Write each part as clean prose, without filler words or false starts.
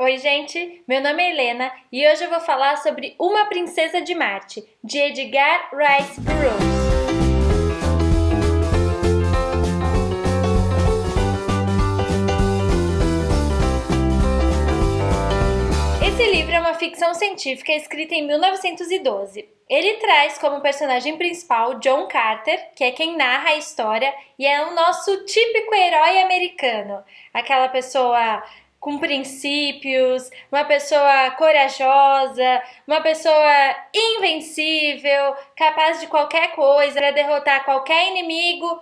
Oi, gente! Meu nome é Helena e hoje eu vou falar sobre Uma Princesa de Marte, de Edgar Rice Burroughs. Esse livro é uma ficção científica escrita em 1912. Ele traz como personagem principal John Carter, que é quem narra a história e é o nosso típico herói americano. Aquela pessoa com princípios, uma pessoa corajosa, uma pessoa invencível, capaz de qualquer coisa para derrotar qualquer inimigo.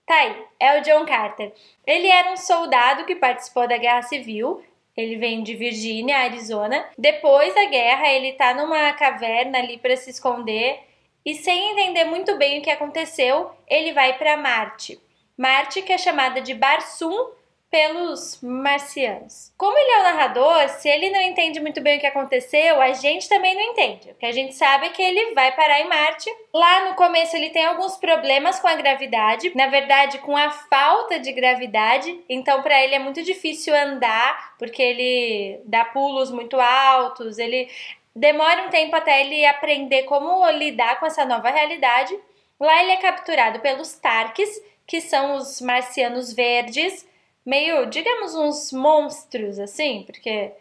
Tá aí, é o John Carter. Ele era um soldado que participou da Guerra Civil. Ele vem de Virgínia, Arizona. Depois da guerra, ele tá numa caverna ali para se esconder e, sem entender muito bem o que aconteceu, ele vai para Marte. Marte, que é chamada de Barsoom pelos marcianos. Como ele é o narrador, se ele não entende muito bem o que aconteceu, a gente também não entende. O que a gente sabe é que ele vai parar em Marte. Lá no começo ele tem alguns problemas com a gravidade, na verdade com a falta de gravidade, então para ele é muito difícil andar, porque ele dá pulos muito altos, ele demora um tempo até ele aprender como lidar com essa nova realidade. Lá ele é capturado pelos Tarks, que são os marcianos verdes, meio, digamos, uns monstros, assim, porque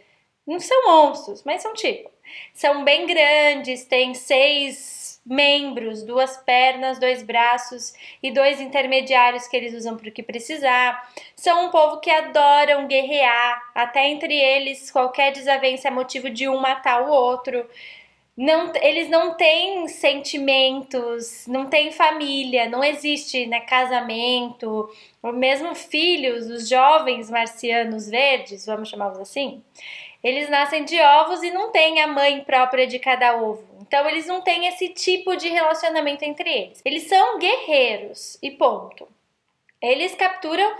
não são monstros, mas são bem grandes, têm 6 membros, 2 pernas, 2 braços e 2 intermediários que eles usam para o que precisar. São um povo que adoram guerrear, até entre eles qualquer desavença é motivo de um matar o outro. Não, eles não têm sentimentos, não têm família, não existe, né, casamento, ou mesmo filhos, os jovens marcianos verdes, vamos chamá-los assim, eles nascem de ovos e não têm a mãe própria de cada ovo. Então eles não têm esse tipo de relacionamento entre eles. Eles são guerreiros e ponto. Eles capturam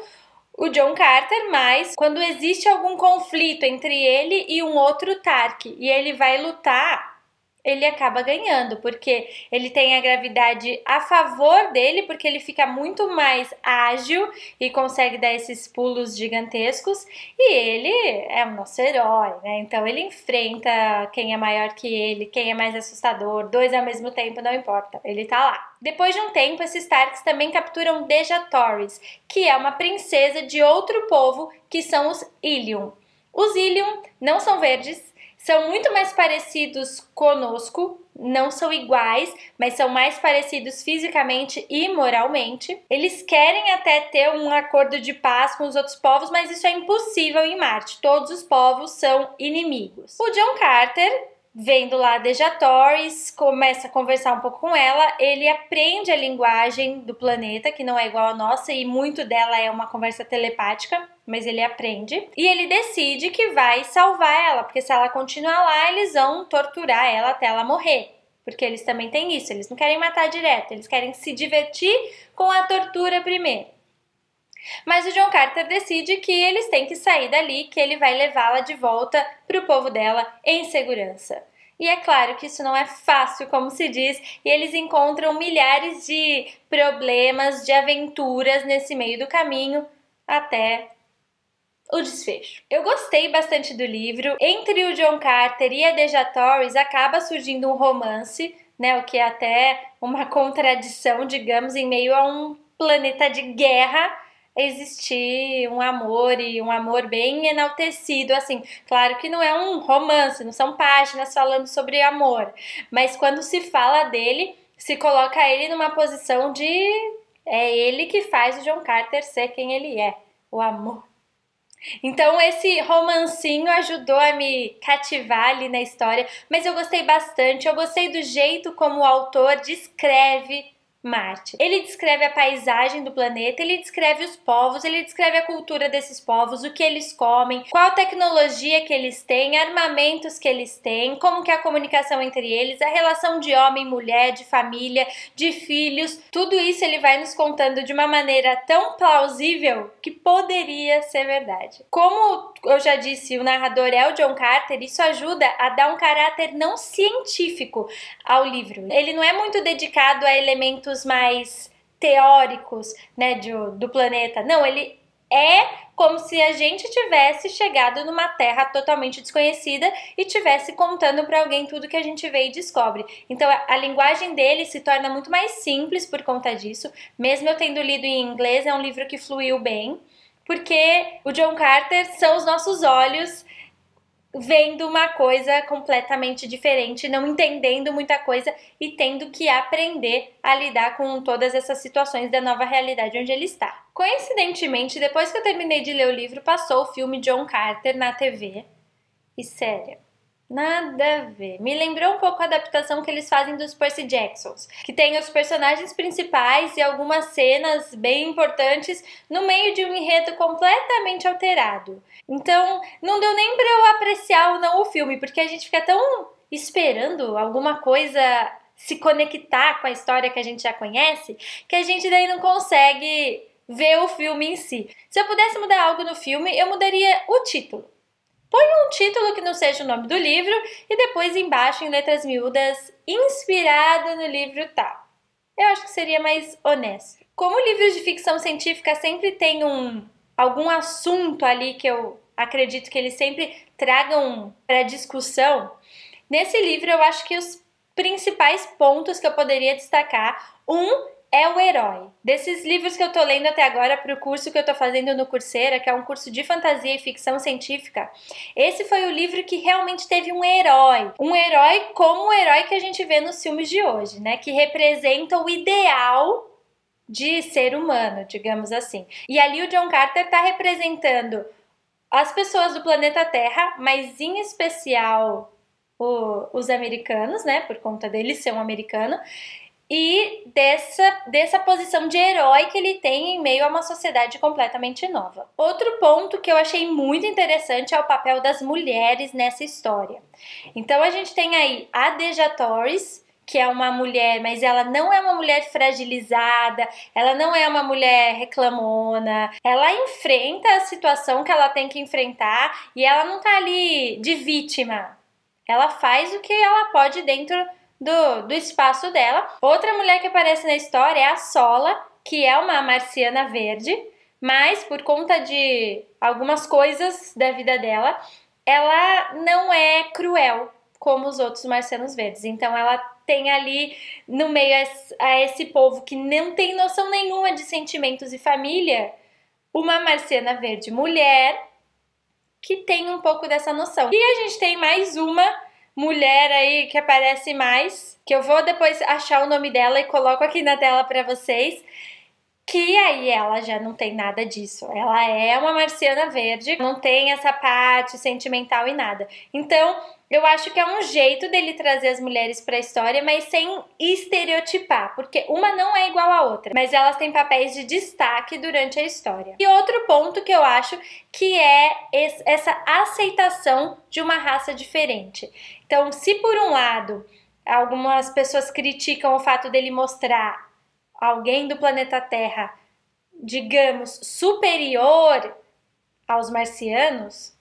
o John Carter, mas quando existe algum conflito entre ele e um outro Tark e ele vai lutar, ele acaba ganhando, porque ele tem a gravidade a favor dele, porque ele fica muito mais ágil e consegue dar esses pulos gigantescos, e ele é o nosso herói, né? Então ele enfrenta quem é maior que ele, quem é mais assustador, 2 ao mesmo tempo, não importa, ele tá lá. Depois de um tempo, esses Tarks também capturam Dejah Thoris, que é uma princesa de outro povo, que são os Illium. Os Illium não são verdes, são muito mais parecidos conosco, não são iguais, mas são mais parecidos fisicamente e moralmente. Eles querem até ter um acordo de paz com os outros povos, mas isso é impossível em Marte. Todos os povos são inimigos. O John Carter, vendo lá Dejah Thoris, começa a conversar um pouco com ela, ele aprende a linguagem do planeta, que não é igual à nossa, e muito dela é uma conversa telepática, mas ele aprende, e ele decide que vai salvar ela, porque se ela continuar lá, eles vão torturar ela até ela morrer, porque eles também têm isso, eles não querem matar direto, eles querem se divertir com a tortura primeiro. Mas o John Carter decide que eles têm que sair dali, que ele vai levá-la de volta para o povo dela em segurança. E é claro que isso não é fácil, como se diz, e eles encontram milhares de problemas, de aventuras nesse meio do caminho até o desfecho. Eu gostei bastante do livro. Entre o John Carter e a Dejah Thoris acaba surgindo um romance, né, o que é até uma contradição, digamos, em meio a um planeta de guerra, existir um amor, e um amor bem enaltecido, assim. Claro que não é um romance, não são páginas falando sobre amor, mas quando se fala dele, se coloca ele numa posição de... é ele que faz o John Carter ser quem ele é, o amor. Então esse romancinho ajudou a me cativar ali na história, mas eu gostei bastante, eu gostei do jeito como o autor descreve Marte. Ele descreve a paisagem do planeta, ele descreve os povos, ele descreve a cultura desses povos, o que eles comem, qual tecnologia que eles têm, armamentos que eles têm, como que é a comunicação entre eles, a relação de homem, mulher, de família, de filhos, tudo isso ele vai nos contando de uma maneira tão plausível que poderia ser verdade. Como eu já disse, o narrador é o John Carter, isso ajuda a dar um caráter não científico ao livro. Ele não é muito dedicado a elementos mais teóricos, né, do planeta. Não, ele É como se a gente tivesse chegado numa terra totalmente desconhecida e tivesse contando para alguém tudo que a gente vê e descobre. Então a linguagem dele se torna muito mais simples por conta disso. Mesmo eu tendo lido em inglês, é um livro que fluiu bem, porque o John Carter são os nossos olhos vendo uma coisa completamente diferente, não entendendo muita coisa e tendo que aprender a lidar com todas essas situações da nova realidade onde ele está. Coincidentemente, depois que eu terminei de ler o livro, passou o filme John Carter na TV. E sério, nada a ver. Me lembrou um pouco a adaptação que eles fazem dos Percy Jacksons, que tem os personagens principais e algumas cenas bem importantes no meio de um enredo completamente alterado. Então, não deu nem pra eu apreciar ou não o filme, porque a gente fica tão esperando alguma coisa se conectar com a história que a gente já conhece, que a gente daí não consegue ver o filme em si. Se eu pudesse mudar algo no filme, eu mudaria o título. Põe um título que não seja o nome do livro e depois embaixo em letras miúdas, inspirado no livro tal. Eu acho que seria mais honesto. Como livros de ficção científica sempre tem algum assunto ali que eu acredito que eles sempre tragam para discussão, nesse livro eu acho que os principais pontos que eu poderia destacar, é o herói. Desses livros que eu tô lendo até agora para o curso que eu tô fazendo no Coursera, que é um curso de fantasia e ficção científica, esse foi o livro que realmente teve um herói. Um herói como o herói que a gente vê nos filmes de hoje, né? Que representa o ideal de ser humano, digamos assim. E ali o John Carter tá representando as pessoas do planeta Terra, mas em especial os americanos, né? Por conta dele ser um americano. E dessa posição de herói que ele tem em meio a uma sociedade completamente nova. Outro ponto que eu achei muito interessante é o papel das mulheres nessa história. Então a gente tem aí a Deja Torres, que é uma mulher, mas ela não é uma mulher fragilizada, ela não é uma mulher reclamona, ela enfrenta a situação que ela tem que enfrentar e ela não tá ali de vítima. Ela faz o que ela pode dentro do espaço dela. Outra mulher que aparece na história é a Sola, que é uma marciana verde, mas por conta de algumas coisas da vida dela, ela não é cruel como os outros marcianos verdes. Então ela tem ali no meio a esse povo que não tem noção nenhuma de sentimentos e família, uma marciana verde mulher que tem um pouco dessa noção. E a gente tem mais uma mulher aí que aparece mais, que eu vou depois achar o nome dela e coloco aqui na tela para vocês, que aí ela já não tem nada disso. Ela é uma marciana verde, não tem essa parte sentimental e nada. Então, eu acho que é um jeito dele trazer as mulheres para a história, mas sem estereotipar, porque uma não é igual à outra, mas elas têm papéis de destaque durante a história. E outro ponto que eu acho que é essa aceitação de uma raça diferente. Então, se por um lado algumas pessoas criticam o fato dele mostrar alguém do planeta Terra, digamos, superior aos marcianos,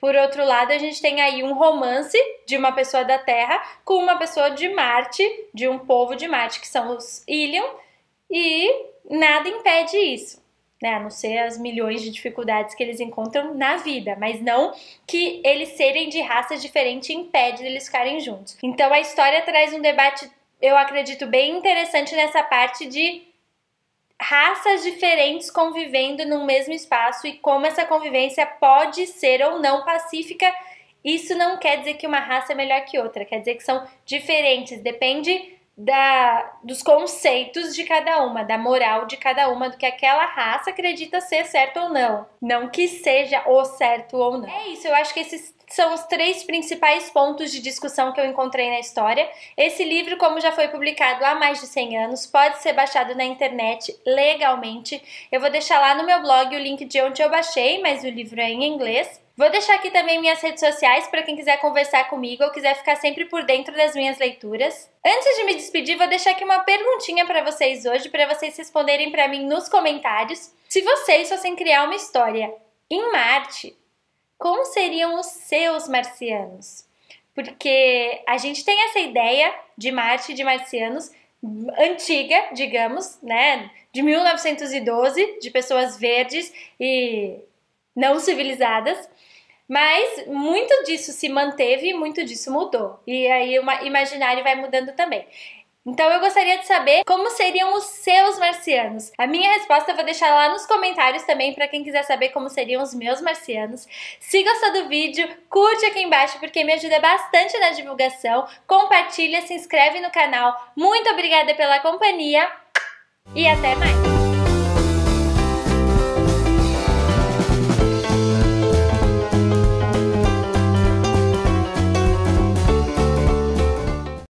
por outro lado, a gente tem aí um romance de uma pessoa da Terra com uma pessoa de Marte, de um povo de Marte, que são os Illium, e nada impede isso, né? A não ser as milhões de dificuldades que eles encontram na vida, mas não que eles serem de raças diferentes impede eles ficarem juntos. Então a história traz um debate, eu acredito, bem interessante nessa parte de raças diferentes convivendo no mesmo espaço e como essa convivência pode ser ou não pacífica. Isso não quer dizer que uma raça é melhor que outra, quer dizer que são diferentes, depende dos conceitos de cada uma, da moral de cada uma, do que aquela raça acredita ser certo ou não. Não que seja o certo ou não. É isso, eu acho que esses são os 3 principais pontos de discussão que eu encontrei na história. Esse livro, como já foi publicado há mais de 100 anos, pode ser baixado na internet legalmente. Eu vou deixar lá no meu blog o link de onde eu baixei, mas o livro é em inglês. Vou deixar aqui também minhas redes sociais para quem quiser conversar comigo ou quiser ficar sempre por dentro das minhas leituras. Antes de me despedir, vou deixar aqui uma perguntinha para vocês hoje, para vocês responderem para mim nos comentários. Se vocês fossem criar uma história em Marte, como seriam os seus marcianos? Porque a gente tem essa ideia de Marte e de marcianos antiga, digamos, né, de 1912, de pessoas verdes e não civilizadas, mas muito disso se manteve e muito disso mudou. E aí o imaginário vai mudando também. Então eu gostaria de saber como seriam os seus marcianos. A minha resposta eu vou deixar lá nos comentários também para quem quiser saber como seriam os meus marcianos. Se gostou do vídeo, curte aqui embaixo porque me ajuda bastante na divulgação. Compartilha, se inscreve no canal. Muito obrigada pela companhia e até mais!